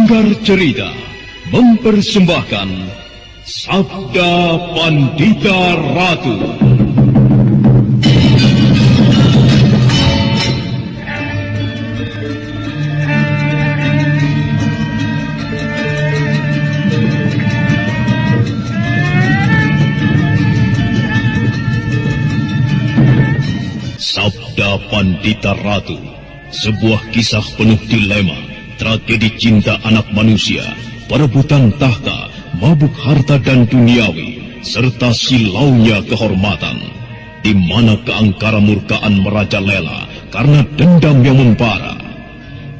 Sanggar Cerita mempersembahkan Sabda Pandita Ratu. Sabda Pandita Ratu, sebuah kisah penuh dilema, tragedi cinta anak manusia, perebutan tahta, mabuk harta dan duniawi, serta silaunya kehormatan, di mana keangkara murkaan merajalela karena dendam yang membara.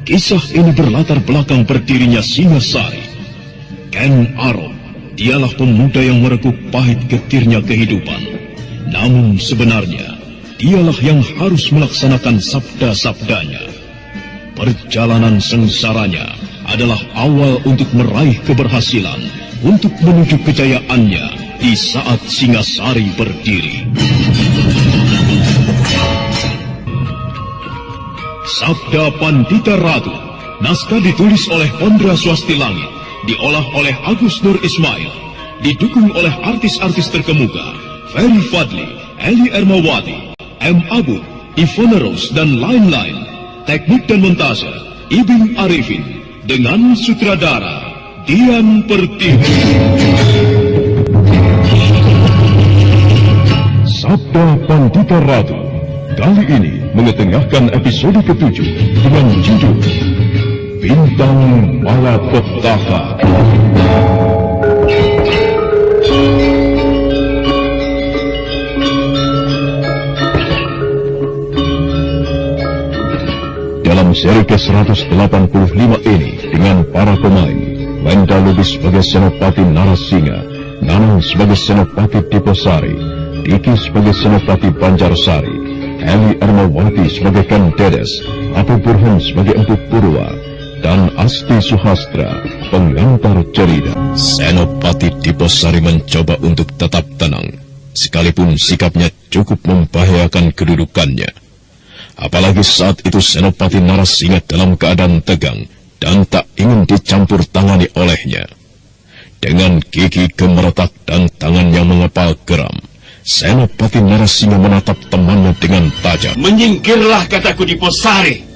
Kisah ini berlatar belakang berdirinya Singasari. Ken Arok, dialah pemuda yang merekuk pahit getirnya kehidupan. Namun sebenarnya, dialah yang harus melaksanakan sabda-sabdanya. Perjalanan sengsaranya adalah awal untuk meraih keberhasilan, untuk menuju kejayaannya di saat Singasari berdiri. Sabda Pandita Ratu, naskah ditulis oleh Ondra Swasti Langit, diolah oleh Agus Nur Ismail, didukung oleh artis-artis terkemuka, Ferry Fadli, Eli Ermawati, M. Abud, Ivona Rose, dan lain-lain. Teknik dan montase, Ibing Arifin, dengan sutradara Dian Pertiwi. Sabda Pandita Ratu kali ini mengetengahkan episode ke-7 dengan judul Bintang Malapetaka. Dalam seri ke-185 ini, dengan para pemain, Wenda Lubis sebagai Senopati Narasinga, Nanang sebagai Senopati Diposari, Diki sebagai Senopati Banjarsari, Eli Ermawati sebagai Ken Dedes, Apu Burhan sebagai Empu Purwa, dan Asti Suhastra, pengantar cerita. Senopati Diposari mencoba untuk tetap tenang, sekalipun sikapnya cukup membahayakan kedudukannya. Apalagi saat itu Senopati Narasinga dalam keadaan tegang dan tak ingin dicampur tangani olehnya. Dengan gigi gemeretak dan tangan yang mengepal geram, Senopati Narasinga menatap temannya dengan tajam. Menyingkirlah, kataku, Diposari.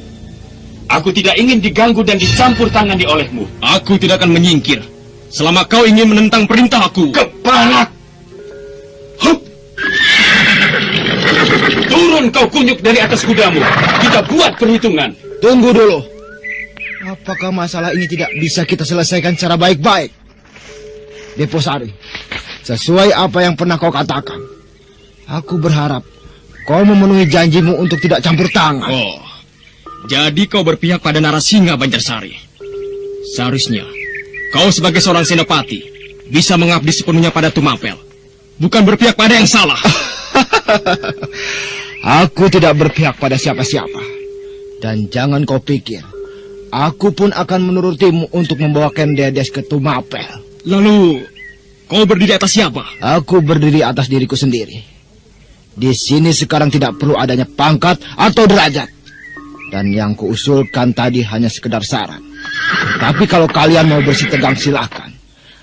Aku tidak ingin diganggu dan dicampur tangani olehmu. Aku tidak akan menyingkir selama kau ingin menentang perintahku. Kepala! Hup! Turun kau kunyuk dari atas kudamu. Kita buat perhitungan. Tunggu dulu. Apakah masalah ini tidak bisa kita selesaikan secara baik-baik? Diposari, sesuai apa yang pernah kau katakan, aku berharap kau memenuhi janjimu untuk tidak campur tangan. Oh, jadi kau berpihak pada Narasinga, Banjarsari. Seharusnya kau sebagai seorang senopati bisa mengabdi sepenuhnya pada Tumapel, bukan berpihak pada yang salah. Aku tidak berpihak pada siapa-siapa. Dan jangan kau pikir aku pun akan menurutimu untuk membawa Ken Dedes ke Tumapel. Lalu kau berdiri atas siapa? Aku berdiri atas diriku sendiri. Di sini sekarang tidak perlu adanya pangkat atau derajat. Dan yang kuusulkan tadi hanya sekedar saran. Tapi kalau kalian mau bersih tegang silakan.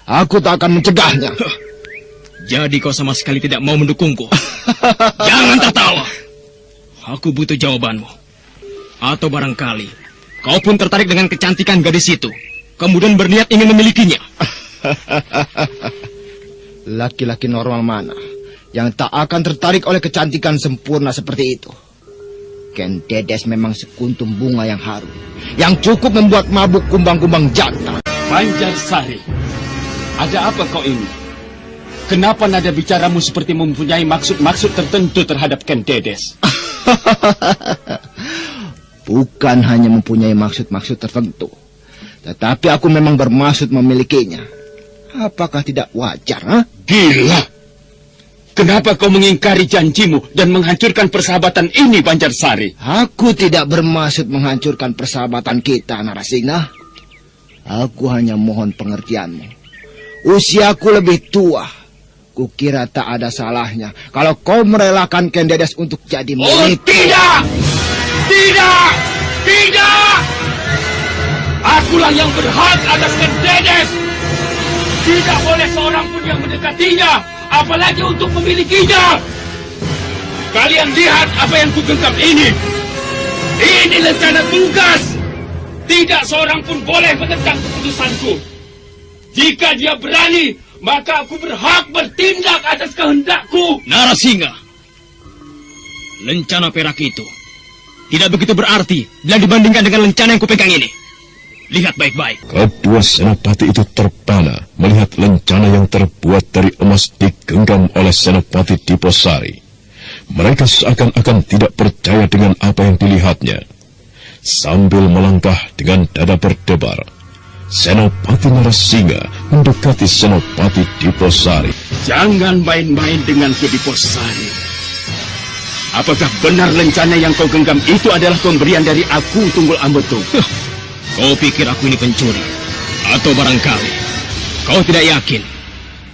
Aku tak akan mencegahnya. Jadi kau sama sekali tidak mau mendukungku. Jangan tertawa. Aku butuh jawabanmu. Atau barangkali kau pun tertarik dengan kecantikan gadis itu, kemudian berniat ingin memilikinya. Laki-laki normal mana yang tak akan tertarik oleh kecantikan sempurna seperti itu? Ken Dedes memang sekuntum bunga yang harum, yang cukup membuat mabuk kumbang-kumbang jantan. Banjarsari, ada apa kau ini? Kenapa nada bicaramu seperti mempunyai maksud-maksud tertentu terhadap Ken Dedes? Bukan hanya mempunyai maksud-maksud tertentu, tetapi aku memang bermaksud memilikinya. Apakah tidak wajar, ha? Gila! Kenapa kau mengingkari janjimu dan menghancurkan persahabatan ini, Banjarsari? Aku tidak bermaksud menghancurkan persahabatan kita, Narasinga. Aku hanya mohon pengertianmu. Usiaku lebih tua. Kukira tak ada salahnya kalau kau merelakan Ken Dedes untuk jadi milik. Oh, tidak! Tidak! Tidak! Akulah yang berhak atas Ken Dedes. Tidak boleh seorang pun yang mendekatinya, apalagi untuk memilikinya. Kalian lihat apa yang kugenggam ini. Ini rencana tugas. Tidak seorang pun boleh menentang keputusanku. Jika dia berani, maka aku berhak bertindak atas kehendakku. Narasingha, lencana perak itu tidak begitu berarti bila dibandingkan dengan lencana yang kupegang ini. Lihat baik-baik. Kedua senopati itu terpana melihat lencana yang terbuat dari emas digenggam oleh Senopati Diposari. Mereka seakan-akan tidak percaya dengan apa yang dilihatnya. Sambil melangkah dengan dada berdebar, Senopati Narasingha mendekati Senopati Diposari. Jangan main-main denganku, Diposari. Apakah benar lencana yang kau genggam itu adalah pemberian dari aku, Tunggul Ambetung? Kau pikir aku ini pencuri? Atau barangkali kau tidak yakin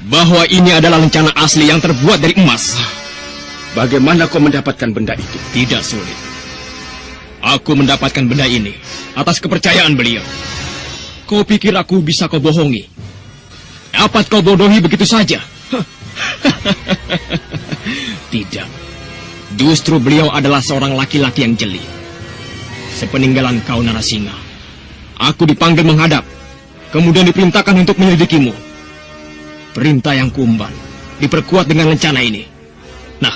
bahwa ini adalah lencana asli yang terbuat dari emas? Bagaimana kau mendapatkan benda itu? Tidak sulit. Aku mendapatkan benda ini atas kepercayaan beliau. Kau pikir aku bisa kau bohongi? Dapat kau bodohi begitu saja? Tidak. Justru beliau adalah seorang laki-laki yang jeli. Sepeninggalan kau, Narasingha, aku dipanggil menghadap, kemudian diperintahkan untuk menyelidikimu. Perintah yang kuemban diperkuat dengan lencana ini. Nah,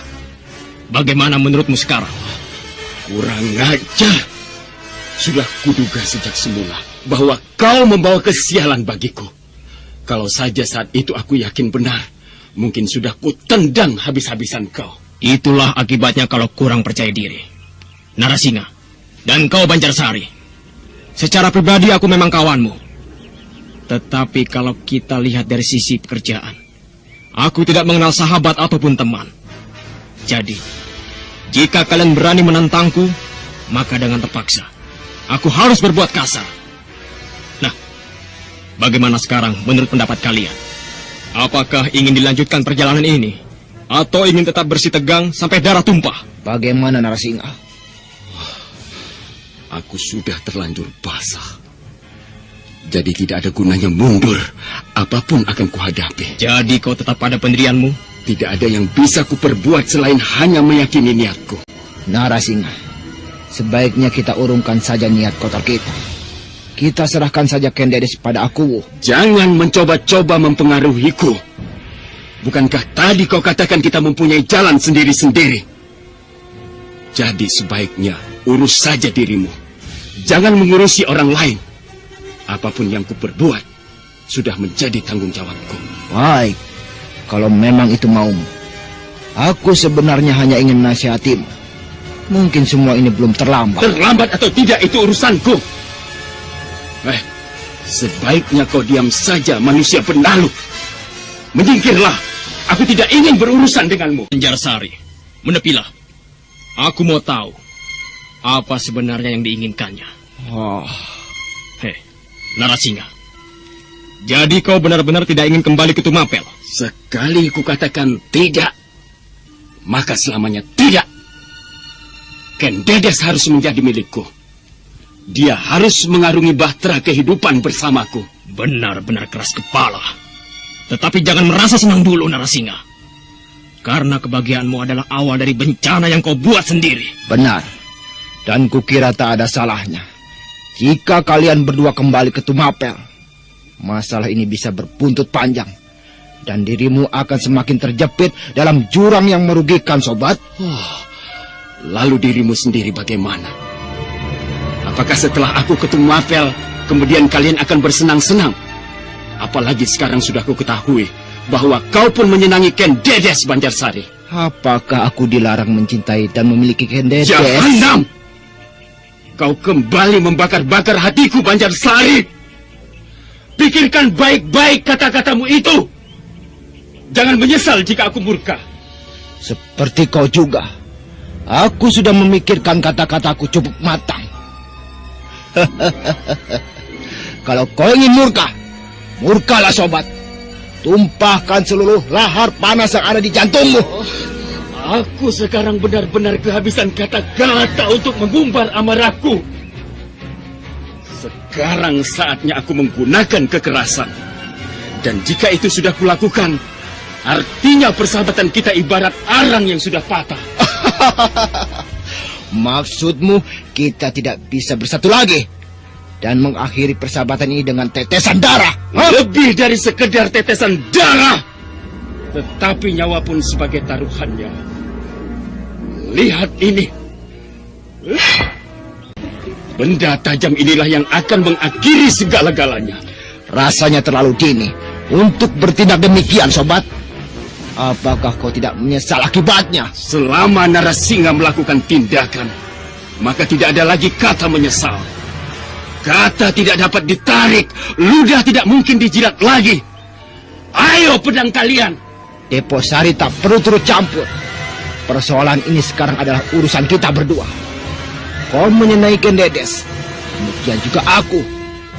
bagaimana menurutmu sekarang? Kurang ajar. Sudah kuduga sejak semula bahwa kau membawa kesialan bagiku. Kalau saja saat itu aku yakin benar, mungkin sudah kutendang habis-habisan kau. Itulah akibatnya kalau kurang percaya diri. Narasingha, dan kau Banjarsari. Secara pribadi aku memang kawanmu. Tetapi kalau kita lihat dari sisi pekerjaan, aku tidak mengenal sahabat ataupun teman. Jadi, jika kalian berani menentangku, maka dengan terpaksa aku harus berbuat kasar. Nah, bagaimana sekarang menurut pendapat kalian? Apakah ingin dilanjutkan perjalanan ini? Atau ingin tetap bersih tegang sampai darah tumpah? Bagaimana, Narasingha? Aku sudah terlanjur basah. Jadi tidak ada gunanya mundur. Apapun akan kuhadapi. Jadi kau tetap pada pendirianmu? Tidak ada yang bisa kuperbuat selain hanya meyakini niatku. Narasingha, sebaiknya kita urungkan saja niat kotor kita. Kita serahkan saja Ken Dedes pada aku. Jangan mencoba-coba mempengaruhiku. Bukankah tadi kau katakan kita mempunyai jalan sendiri-sendiri? Jadi sebaiknya urus saja dirimu. Jangan mengurusi orang lain. Apapun yang kuperbuat sudah menjadi tanggung jawabku. Baik, kalau memang itu maumu. Aku sebenarnya hanya ingin menasihatimu. Mungkin semua ini belum terlambat. Terlambat atau tidak itu urusanku. Sebaiknya kau diam saja, manusia penalu. Menyingkirlah. Aku tidak ingin berurusan denganmu. Banjarsari, menepilah. Aku mau tahu apa sebenarnya yang diinginkannya. Narasingha, jadi kau benar-benar tidak ingin kembali ke Tumapel? Sekali kukatakan tidak, maka selamanya tidak. Ken Dedes harus menjadi milikku. Dia harus mengarungi bahtera kehidupan bersamaku. Benar-benar keras kepala. Tetapi jangan merasa senang dulu, Narasingha. Karena kebahagiaanmu adalah awal dari bencana yang kau buat sendiri. Benar. Dan kukira tak ada salahnya jika kalian berdua kembali ke Tumapel. Masalah ini bisa berbuntut panjang. Dan dirimu akan semakin terjepit dalam jurang yang merugikan, sobat. Lalu dirimu sendiri bagaimana? Apakah setelah aku ke Tumapel, kemudian kalian akan bersenang-senang? Apalagi sekarang sudah ku ketahui bahwa kau pun menyenangi Ken Dedes, Banjarsari. Apakah aku dilarang mencintai dan memiliki Ken Dedes? Jahanam! Kau kembali membakar-bakar hatiku, Banjarsari. Pikirkan baik-baik kata-katamu itu. Jangan menyesal jika aku murka. Seperti kau juga. Aku sudah memikirkan kata-kataku cukup matang. Kalau kau ingin murka, murkalah, sobat. Tumpahkan seluruh lahar panas yang ada di jantungmu. Aku sekarang benar-benar kehabisan kata-kata untuk mengumbar amarahku. Sekarang saatnya aku menggunakan kekerasan. Dan jika itu sudah kulakukan, artinya persahabatan kita ibarat arang yang sudah patah. Maksudmu kita tidak bisa bersatu lagi dan mengakhiri persahabatan ini dengan tetesan darah? Lebih dari sekedar tetesan darah, tetapi nyawa pun sebagai taruhannya. Lihat ini. Benda tajam inilah yang akan mengakhiri segala-galanya. Rasanya terlalu dini untuk bertindak demikian, sobat. Apakah kau tidak menyesal akibatnya? Selama Narasingha melakukan tindakan, maka tidak ada lagi kata menyesal. Kata tidak dapat ditarik, ludah tidak mungkin dijilat lagi. Ayo pedang kalian. Deposari tak perlu turut campur. Persoalan ini sekarang adalah urusan kita berdua. Kau menyenangi Kendedes, demikian juga aku.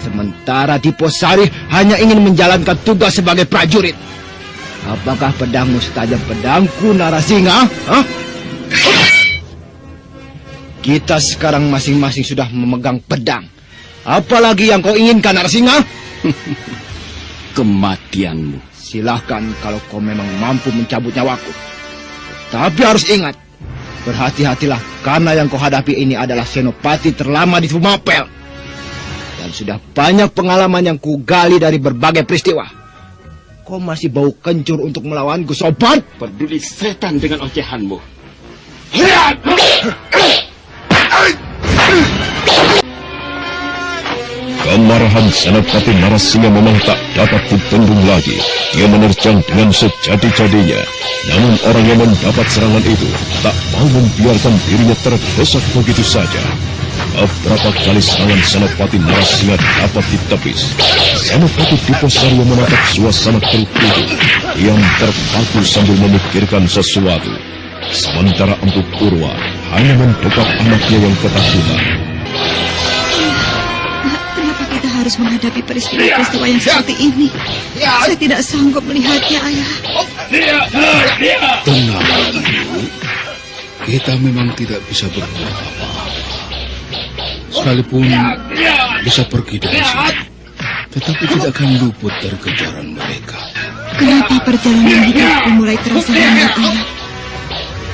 Sementara Deposari hanya ingin menjalankan tugas sebagai prajurit. Apakah pedangmu setajam pedangku, Narasingha? Hah? Kita sekarang masing-masing sudah memegang pedang. Apalagi yang kau inginkan, Narasingha? Kematianmu. Silahkan kalau kau memang mampu mencabut nyawaku. Tapi harus ingat, berhati-hatilah karena yang kau hadapi ini adalah senopati terlama di Tumapel. Dan sudah banyak pengalaman yang kugali dari berbagai peristiwa. Kau masih bau kencur untuk melawanku, sobat? Peduli setan dengan ocehanmu. Kemarahan Senopati Narasingha memang tak dapat dibendung lagi. Dia menerjang dengan sejadi-jadinya. Namun orang yang mendapat serangan itu tak mau membiarkan dirinya terdesak begitu saja. Beberapa kali serangan Senopati Narasingha dapat ditepis. Senopati Deposari menatap suasana teruk itu. Diam terpaku sambil memikirkan sesuatu. Sementara Empu Purwa hanya mendekap anaknya yang ketakutan. Kenapa kita harus menghadapi peristiwa-peristiwa yang seperti ini? Saya tidak sanggup melihatnya, Ayah. Tenang, Ibu. Kita memang tidak bisa berbuat apa-apa. Sekalipun bisa pergi dari sini, tetapi tidak akan luput dari kejaran mereka. Kenapa perjalanan hidupku mulai terasa hambar, Ayah?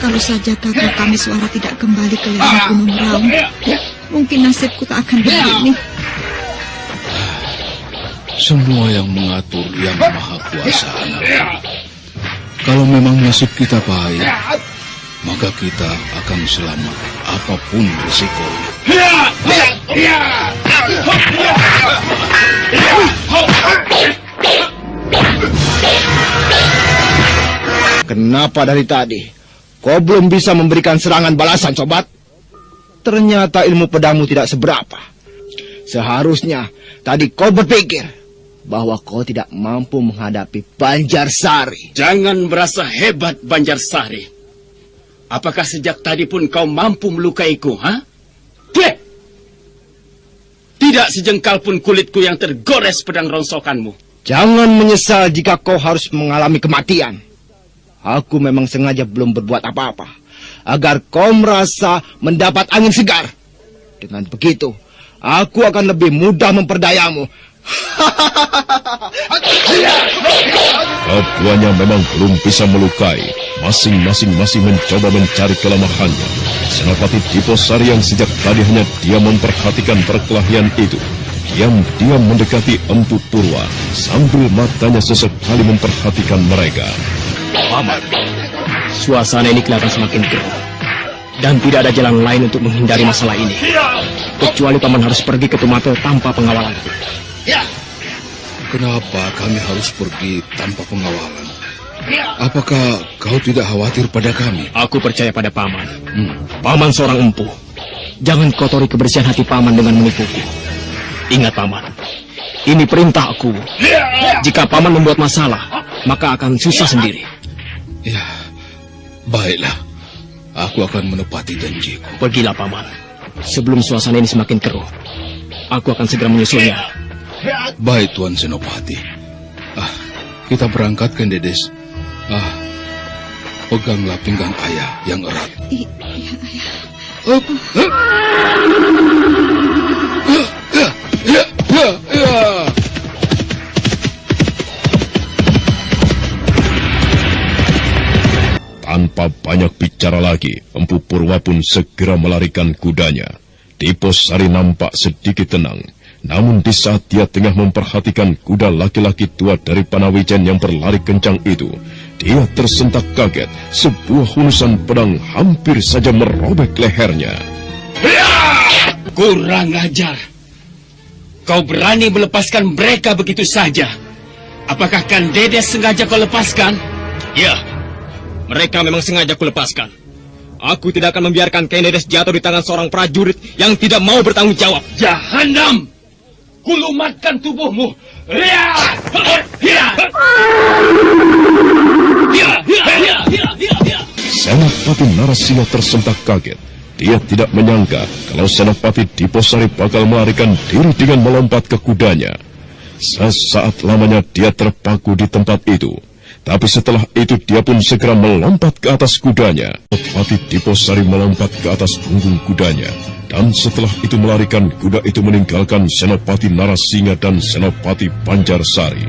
Kalau saja kakak kami suara tidak kembali ke lereng Gunung Raung, mungkin nasibku tak akan begini. Semua yang mengatur Yang Maha Kuasa, anakku. Kalau memang nasib kita baik, maka kita akan selamat apapun risikonya. Kenapa dari tadi kau belum bisa memberikan serangan balasan, sobat? Ternyata ilmu pedangmu tidak seberapa. Seharusnya tadi kau berpikir bahwa kau tidak mampu menghadapi Banjarsari. Jangan merasa hebat, Banjarsari. Apakah sejak tadi pun kau mampu melukaiku, ha? Bleh! Tidak sejengkal pun kulitku yang tergores pedang rongsokanmu. Jangan menyesal jika kau harus mengalami kematian. Aku memang sengaja belum berbuat apa-apa, agar kau merasa mendapat angin segar. Dengan begitu, aku akan lebih mudah memperdayamu. Keduanya memang belum bisa melukai. Masing-masing masih mencoba mencari kelemahannya. Senopati Deposari yang sejak tadi hanya diam memperhatikan perkelahian itu, diam-diam mendekati Empu Purwa sambil matanya sesekali memperhatikan mereka. Paman, suasana ini kelihatan semakin keruh. Dan tidak ada jalan lain untuk menghindari masalah ini. Kecuali Paman harus pergi ke Tumapel tanpa pengawalan. Kenapa kami harus pergi tanpa pengawalan? Apakah kau tidak khawatir pada kami? Aku percaya pada Paman. Paman seorang empu. Jangan kotori kebersihan hati Paman dengan menipuku. Ingat, Paman, ini perintah aku. Jika Paman membuat masalah, maka akan susah sendiri. Ya, baiklah. Aku akan menepati janjiku. Pergilah, Paman. Sebelum suasana ini semakin keruh, aku akan segera menyusulnya. Baik, Tuan Senopati. Kita berangkat, Kendedes. Peganglah pinggang ayah yang erat. Iya, Ayah. berbicara lagi, Empu Purwa pun segera melarikan kudanya. Diposari nampak sedikit tenang. Namun di saat dia tengah memperhatikan kuda laki-laki tua dari Panawijan yang berlari kencang itu, dia tersentak kaget. Sebuah hunusan pedang hampir saja merobek lehernya. Kurang ajar. Kau berani melepaskan mereka begitu saja? Apakah Kang Dedes sengaja kau lepaskan? Ya, mereka memang sengaja kulepaskan. Aku tidak akan membiarkan Kang Dedes jatuh di tangan seorang prajurit yang tidak mau bertanggung jawab. Jahanam! Kulumatkan tubuhmu. Senopati Narasingha tersentak kaget. Dia tidak menyangka kalau Senopati Diposari bakal melarikan diri dengan melompat ke kudanya. Sesaat lamanya dia terpaku di tempat itu. Tapi setelah itu dia pun segera melompat ke atas kudanya. Senopati Diposari melompat ke atas punggung kudanya. Dan setelah itu melarikan kuda itu meninggalkan Senopati Narasingha dan Senopati Banjarsari.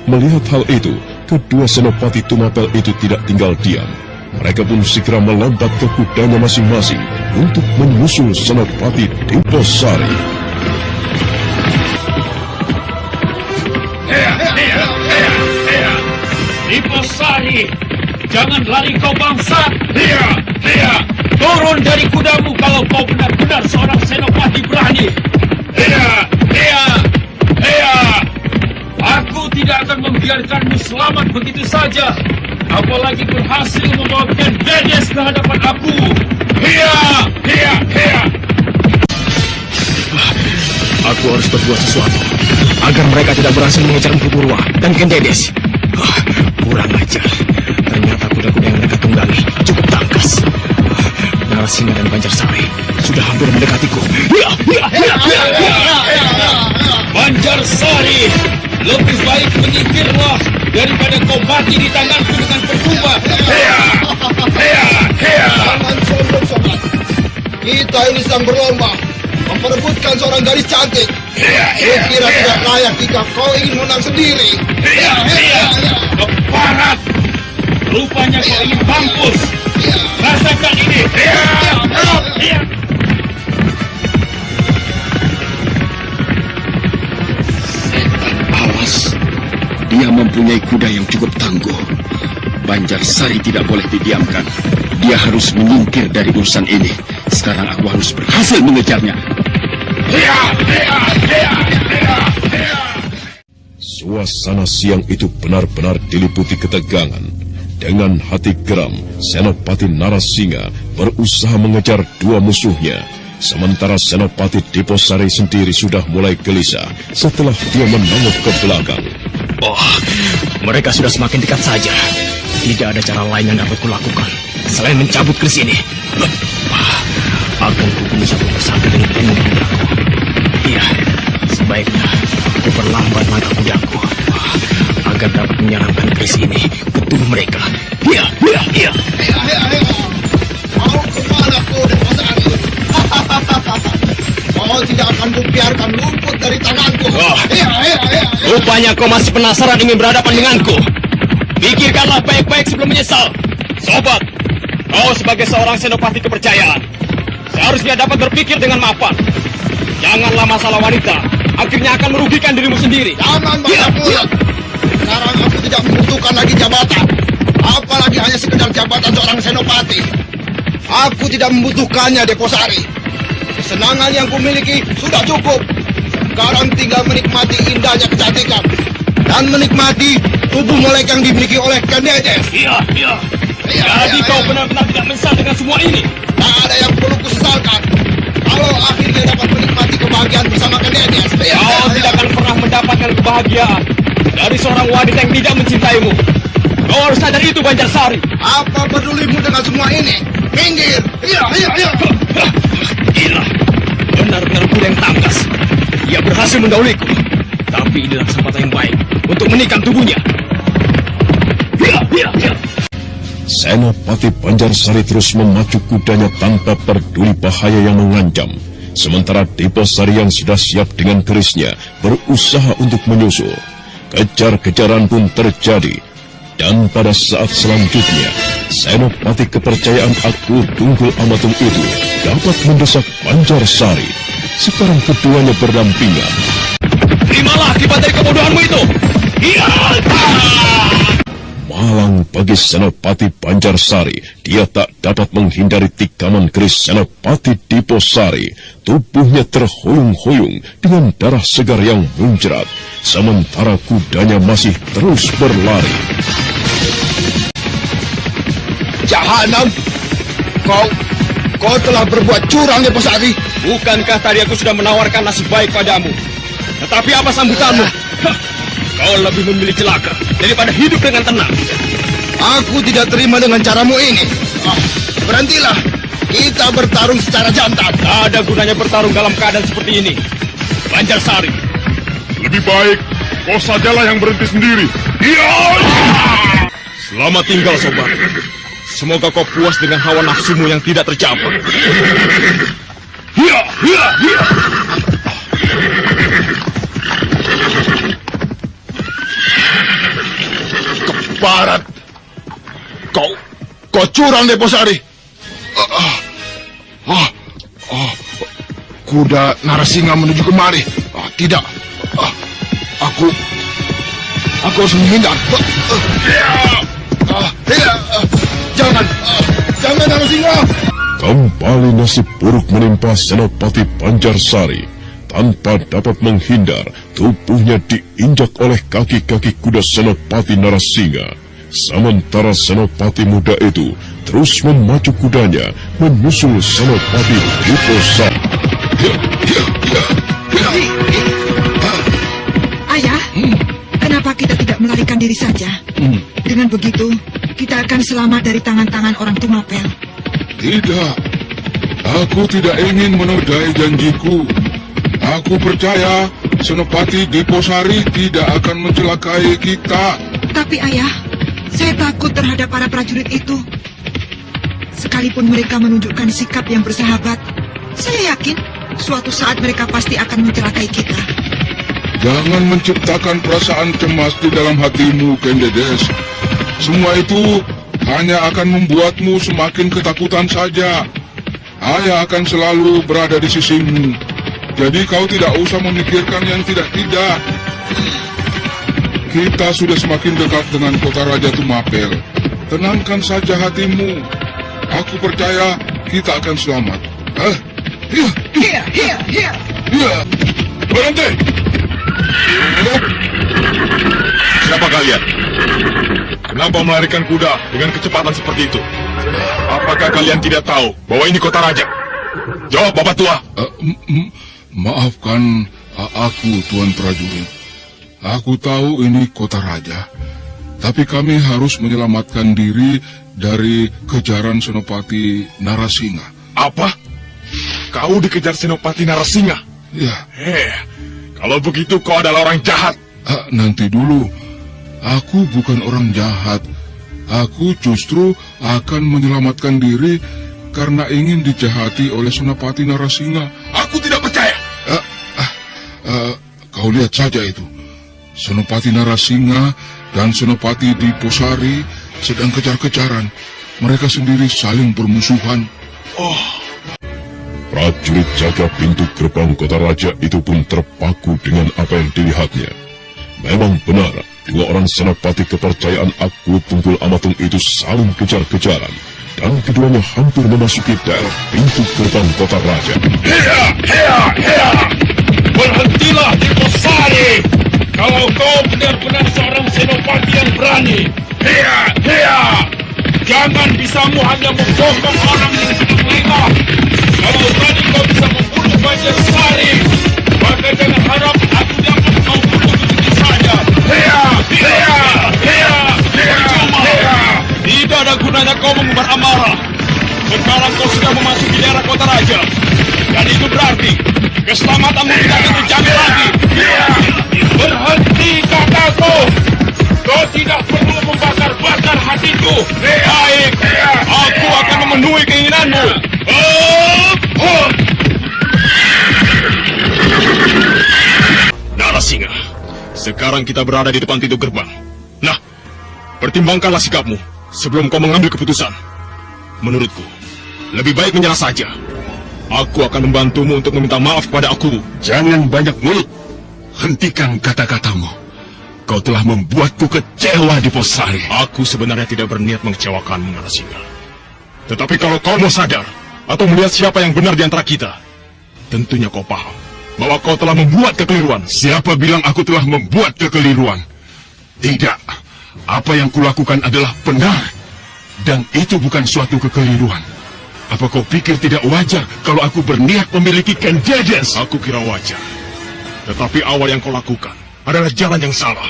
Melihat hal itu, kedua Senopati Tumapel itu tidak tinggal diam. Mereka pun segera melompat ke kudanya masing-masing untuk menyusul Senopati Diposari. Diposari, jangan lari kau bangsat. Turun dari kudamu kalau kau benar-benar seorang senopati berani. Aku tidak akan membiarkanmu selamat begitu saja. Apalagi berhasil membawa Kang Dedes ke hadapan aku. Aku harus berbuat sesuatu agar mereka tidak berhasil mengejar Empu Purwa dan Kang Dedes. Kurang ajar. Ternyata kuda-kuda yang mereka tunggangi cukup tangkas. Narasingha dan Banjarsari sudah hampir mendekatiku. Banjarsari, lebih baik menyingkirlah daripada kau mati di tanganku dengan percuma. Jangan sombong, sobat. Kita ini sedang berlomba memperebutkan seorang gadis cantik. Kira tidak layak jika kau ingin menang sendiri. Keparat, rupanya kau ingin mampus. Rasakan ini. Awas, dia mempunyai kuda yang cukup tangguh. Banjarsari tidak boleh didiamkan. Dia harus menyingkir dari urusan ini. Sekarang aku harus berhasil mengejarnya. Suasana siang itu benar-benar diliputi ketegangan. Dengan hati geram, Senopati Narasingha berusaha mengejar dua musuhnya. Sementara Senopati Diposari sendiri sudah mulai gelisah setelah dia menengok ke belakang. Oh, mereka sudah semakin dekat saja. Tidak ada cara lain yang dapat kulakukan selain mencabut ke sini. Akan kubunuh satu persatu dengan penuh kudaku. Iya, sebaiknya aku perlambat langkah kudaku agar dapat menyerangkan keris ini ke tubuh mereka. Iya. Mau kemana kau, Diposari? Kau tidak akan kubiarkan luput dari tanganku. Rupanya kau masih penasaran ingin berhadapan denganku. Pikirkanlah baik-baik sebelum menyesal. Sobat, kau sebagai seorang senopati kepercayaan seharusnya dapat berpikir dengan mapan. Janganlah masalah wanita akhirnya akan merugikan dirimu sendiri. Jangan banyak mulut. Sekarang aku tidak membutuhkan lagi jabatan. Apalagi hanya sekedar jabatan seorang senopati. Aku tidak membutuhkannya, Diposari. Kesenangan yang kumiliki sudah cukup. Sekarang tinggal menikmati indahnya kecantikan dan menikmati tubuh molek yang dimiliki oleh Kang Dedes. Iya. Jadi kau benar-benar tidak menyesal dengan semua ini. Tak ada yang perlu kusesalkan. Kalau akhirnya dapat menikmati kebahagiaan bersama Kang Dedes. Kau tidak akan pernah mendapatkan kebahagiaan dari seorang wanita yang tidak mencintaimu. Kau harus sadar itu, Banjarsari. Apa pedulimu dengan semua ini? Minggir. Iya. Gila, benar-benar kuda yang tangkas. Ia berhasil mendahuluiku. Tapi inilah kesempatan yang baik untuk menikam tubuhnya. Senopati Banjarsari terus memacu kudanya tanpa peduli bahaya yang mengancam. Sementara Diposari yang sudah siap dengan kerisnya berusaha untuk menyusul. Kejar-kejaran pun terjadi. Dan pada saat selanjutnya, senopati kepercayaan Aku Tunggul Amatung itu dapat mendesak Pancarsari. Sekarang keduanya berdampingan. Terimalah akibat dari kebodohanmu itu. Iya. Malang bagi Senopati Pancarsari, dia tak dapat menghindari tikaman keris Senopati Diposari. Tubuhnya terhuyung-huyung dengan darah segar yang muncrat, sementara kudanya masih terus berlari. Jahanam! Kau telah berbuat curang, Diposari. Bukankah tadi aku sudah menawarkan nasib baik padamu? Tetapi apa sambutanmu? Kau lebih memilih celaka daripada hidup dengan tenang. Aku tidak terima dengan caramu ini. Berhentilah. Kita bertarung secara jantan. Tak ada gunanya bertarung dalam keadaan seperti ini. Pancarsari, Lebih baik kau sajalah yang berhenti sendiri. selamat tinggal sobat. Semoga kau puas dengan hawa nafsumu yang tidak tercapai. Barat. Kau curang, Diposari. Kuda Narasingha menuju kemari. Tidak. Aku harus menghindar. Jangan Narasingha. Kembali nasib buruk menimpa Senopati Pancarsari. Tanpa dapat menghindar, tubuhnya diinjak oleh kaki-kaki kuda Senopati Narasingha. Sementara Senopati muda itu terus memacu kudanya menyusul Senopati Diposari. Ayah, kenapa kita tidak melarikan diri saja? Dengan begitu, kita akan selamat dari tangan-tangan orang Tumapel. Tidak. Aku tidak ingin menodai janjiku. Aku percaya Senopati Diposari tidak akan mencelakai kita. Tapi ayah, saya takut terhadap para prajurit itu. Sekalipun mereka menunjukkan sikap yang bersahabat, saya yakin suatu saat mereka pasti akan mencelakai kita. Jangan menciptakan perasaan cemas di dalam hatimu, Kendedes. Semua itu hanya akan membuatmu semakin ketakutan saja. Ayah akan selalu berada di sisimu. Jadi kau tidak usah memikirkan yang tidak-tidak. Kita sudah semakin dekat dengan kota Raja Tumapel. Tenangkan saja hatimu. Aku percaya kita akan selamat. Berhenti! Siapa kalian? Kenapa melarikan kuda dengan kecepatan seperti itu? Apakah kalian tidak tahu bahwa ini kota raja? Jawab, Bapak Tua. Maafkan aku, Tuan Prajurit. Aku tahu ini kota raja. Tapi kami harus menyelamatkan diri dari kejaran Senopati Narasingha. Apa? Kau dikejar Senopati Narasingha? Ya. Kalau begitu kau adalah orang jahat. Nanti dulu. Aku bukan orang jahat. Aku justru akan menyelamatkan diri karena ingin dijahati oleh Senopati Narasingha. Aku tidak percaya. Kau lihat saja itu. Senopati Narasingha dan Senopati Diposari sedang kejar-kejaran. Mereka sendiri saling bermusuhan. Prajurit jaga pintu gerbang kota raja itu pun terpaku dengan apa yang dilihatnya. Memang benar, dua orang senopati kepercayaan Aku Tunggul Amatung itu saling kejar-kejaran, dan keduanya hampir memasuki daerah pintu gerbang kota raja. Berhentilah, Diposari! Kalau kau benar-benar seorang senopati yang berani, jangan bisamu hanya membokong orang yang sedang lengah. Kalau berani kau bisa membunuh Pancarsari, maka jangan harap aku dapat kau bunuh begitu saja. Percuma. Tidak ada gunanya kau mengumbar amarah. Sekarang kau sudah memasuki daerah kota raja, dan itu berarti keselamatanmu tidak akan terjamin lagi. Berhenti, kataku. Kau tidak perlu membakar-bakar hatiku. Baik, aku akan memenuhi keinginanmu. Narasingha, sekarang kita berada di depan pintu gerbang. Nah, pertimbangkanlah sikapmu sebelum kau mengambil keputusan. Menurutku, lebih baik menyerah saja. Aku akan membantumu untuk meminta maaf kepada aku. Jangan banyak mulut. Hentikan kata-katamu. Kau telah membuatku kecewa di Posari. Aku sebenarnya tidak berniat mengecewakanmu, Narasinga. Tetapi kalau kau mau sadar atau melihat siapa yang benar di antara kita, tentunya kau paham bahwa kau telah membuat kekeliruan. Siapa bilang aku telah membuat kekeliruan? Tidak. Apa yang kulakukan adalah benar. Dan itu bukan suatu kekeliruan. Apa kau pikir tidak wajar kalau aku berniat memiliki Ken Dedes? Aku kira wajar. Tetapi awal yang kau lakukan adalah jalan yang salah.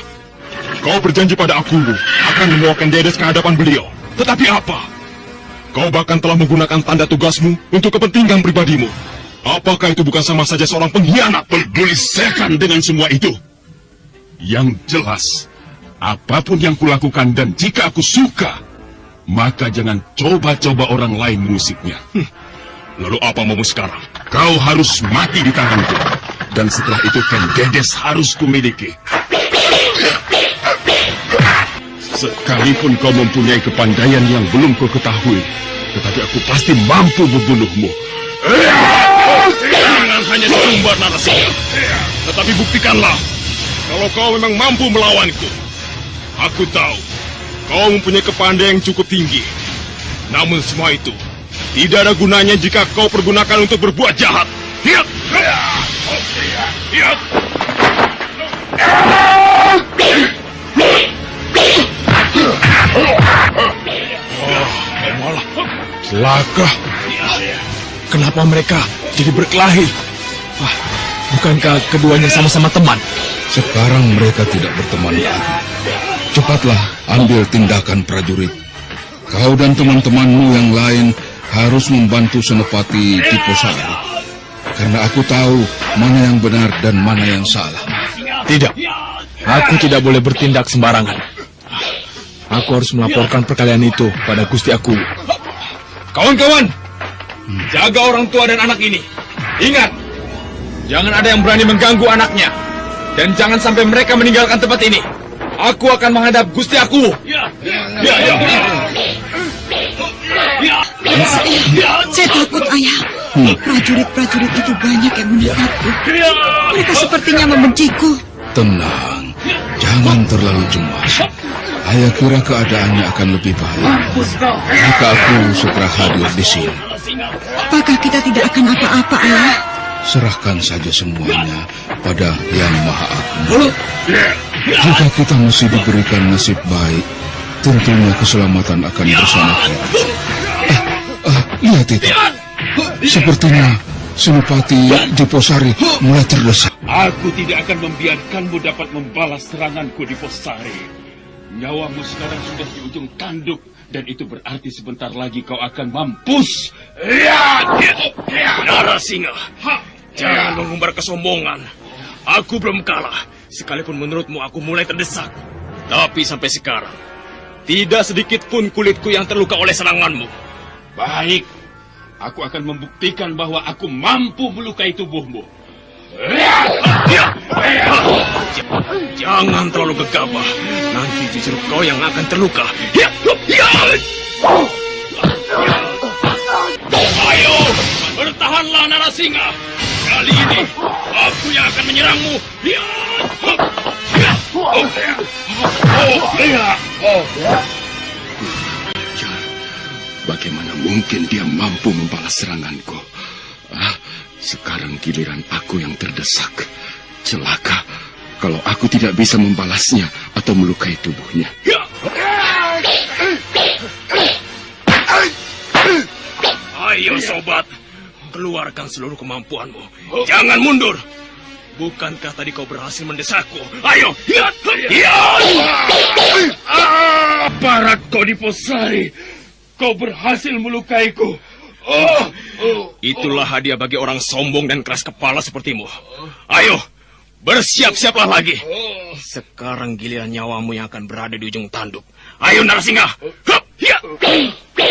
Kau berjanji pada aku akan membawakan Dedes ke hadapan beliau. Tetapi apa? Kau bahkan telah menggunakan tanda tugasmu untuk kepentingan pribadimu. Apakah itu bukan sama saja seorang pengkhianat? Bergesekan dengan semua itu. Yang jelas, apapun yang kulakukan dan jika aku suka, maka jangan coba-coba orang lain mengusiknya. Lalu apa maumu sekarang? Kau harus mati di tanganku. Dan setelah itu Ken Dedes harus kumiliki. Sekalipun kau mempunyai kepandaian yang belum kau ketahui, tetapi aku pasti mampu membunuhmu. Jangan hanya sumber Narasinga, tetapi buktikanlah kalau kau memang mampu melawanku. Aku tahu kau mempunyai kepandaian yang cukup tinggi. Namun semua itu tidak ada gunanya jika kau pergunakan untuk berbuat jahat. Hiat! Hiat! Malah celaka. Kenapa mereka jadi berkelahi? Wah, bukankah keduanya sama-sama teman? Sekarang mereka tidak berteman lagi. Cepatlah ambil tindakan, prajurit. Kau dan teman-temanmu yang lain harus membantu Senopati di Posari. Karena aku tahu mana yang benar dan mana yang salah. Tidak, aku tidak boleh bertindak sembarangan. Aku harus melaporkan perkelahian itu pada Gusti aku. Kawan-kawan, jaga orang tua dan anak ini. Ingat, jangan ada yang berani mengganggu anaknya. Dan jangan sampai mereka meninggalkan tempat ini. Aku akan menghadap Gusti aku. Saya takut, Ayah. Prajurit-prajurit itu banyak yang mendekatku. Mereka sepertinya membenciku. Tenang, jangan terlalu cemas. Ayah kira keadaannya akan lebih baik jika aku segera hadir di sini. Apakah kita tidak akan apa-apa, Ayah? Serahkan saja semuanya pada Yang Maha Agung. Jika kita masih diberikan nasib baik, tentunya keselamatan akan bersama kita. Lihat itu. Sepertinya Senopati di Posari mulai terdesak. Aku tidak akan membiarkanmu dapat membalas seranganku di Posari. Nyawamu sekarang sudah di ujung tanduk, dan itu berarti sebentar lagi kau akan mampus. Narasinga, jangan mengumbar kesombongan. Aku belum kalah, sekalipun menurutmu aku mulai terdesak. Tapi sampai sekarang, tidak sedikit pun kulitku yang terluka oleh seranganmu. Baik, aku akan membuktikan bahwa aku mampu melukai tubuhmu. Jangan terlalu gegabah, nanti justru kau yang akan terluka. Ayo, bertahanlah Narasinga. Kali ini aku yang akan menyerangmu. Bagaimana mungkin dia mampu membalas seranganku? Sekarang giliran aku yang terdesak. Celaka kalau aku tidak bisa membalasnya atau melukai tubuhnya. Ayo sobat, keluarkan seluruh kemampuanmu. Jangan mundur. Bukankah tadi kau berhasil mendesakku? Ayo! Barat kau di Posari, kau berhasil melukaiku. Itulah hadiah bagi orang sombong dan keras kepala sepertimu. Ayo, bersiap-siaplah lagi. Sekarang giliran nyawamu yang akan berada di ujung tanduk. Ayo Narasinga.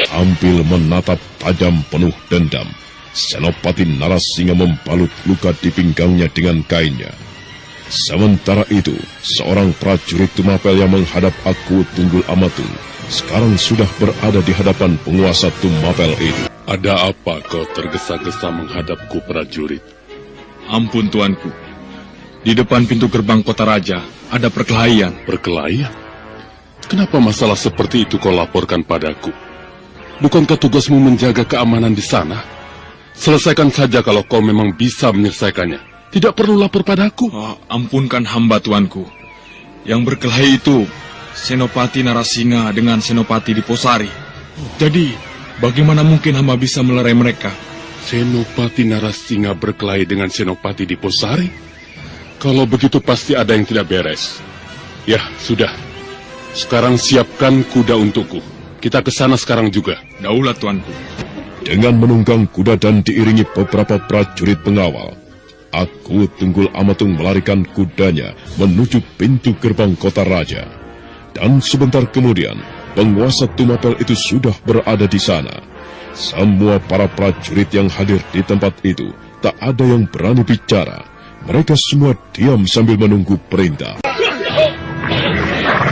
Sambil menatap tajam penuh dendam, Senopati Narasinga membalut luka di pinggangnya dengan kainnya. Sementara itu, seorang prajurit Tumapel yang menghadap Aku Tunggul Amatung sekarang sudah berada di hadapan penguasa Tumapel itu. Ada apa kau tergesa-gesa menghadapku, prajurit? Ampun tuanku, di depan pintu gerbang kota raja ada perkelahian. Perkelahian? Kenapa masalah seperti itu kau laporkan padaku? Bukankah tugasmu menjaga keamanan di sana? Selesaikan saja kalau kau memang bisa menyelesaikannya. Tidak perlu lapor padaku. Ampunkan hamba tuanku. Yang berkelahi itu Senopati Narasinga dengan Senopati Diposari. Jadi, bagaimana mungkin hamba bisa melerai mereka? Senopati Narasinga berkelahi dengan Senopati Diposari? Kalau begitu pasti ada yang tidak beres. Ya, sudah. Sekarang siapkan kuda untukku. Kita ke sana sekarang juga. Daulat tuanku. Dengan menunggang kuda dan diiringi beberapa prajurit pengawal, Aku Tunggul Amatung melarikan kudanya menuju pintu gerbang kota raja. Dan sebentar kemudian, penguasa Tumapel itu sudah berada di sana. Semua para prajurit yang hadir di tempat itu, tak ada yang berani bicara. Mereka semua diam sambil menunggu perintah.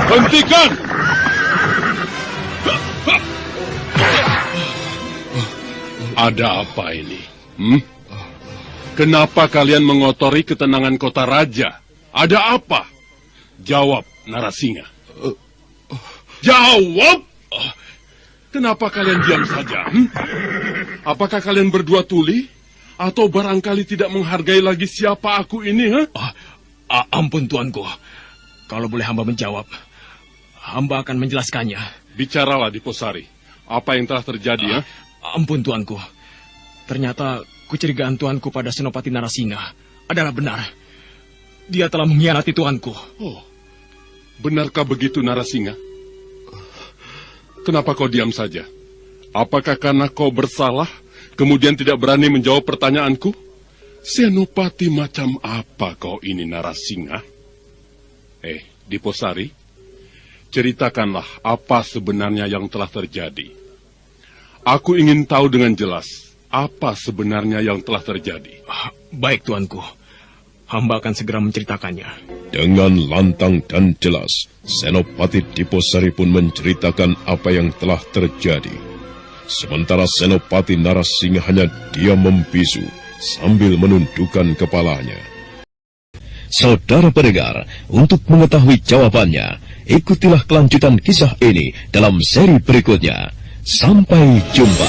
Hentikan! Ada apa ini? Kenapa kalian mengotori ketenangan kota raja? Ada apa? Jawab, Narasinga. Jawab! Kenapa kalian diam saja? Apakah kalian berdua tuli? Atau barangkali tidak menghargai lagi siapa aku ini? Ampun tuanku. Kalau boleh hamba menjawab, hamba akan menjelaskannya. Bicaralah, Diposari. Apa yang telah terjadi? Ampun tuanku. Ternyata kecurigaan tuanku pada Senopati Narasinga adalah benar. Dia telah mengkhianati tuanku. Oh, benarkah begitu, Narasinga? Kenapa kau diam saja? Apakah karena kau bersalah, kemudian tidak berani menjawab pertanyaanku? Senopati macam apa kau ini, Narasinga? Diposari, ceritakanlah apa sebenarnya yang telah terjadi. Aku ingin tahu dengan jelas apa sebenarnya yang telah terjadi. Baik tuanku, hamba akan segera menceritakannya. Dengan lantang dan jelas, Senopati Diposari pun menceritakan apa yang telah terjadi. Sementara Senopati Narasinga hanya diam membisu sambil menundukkan kepalanya. Saudara pendengar, untuk mengetahui jawabannya, ikutilah kelanjutan kisah ini dalam seri berikutnya. Sampai jumpa.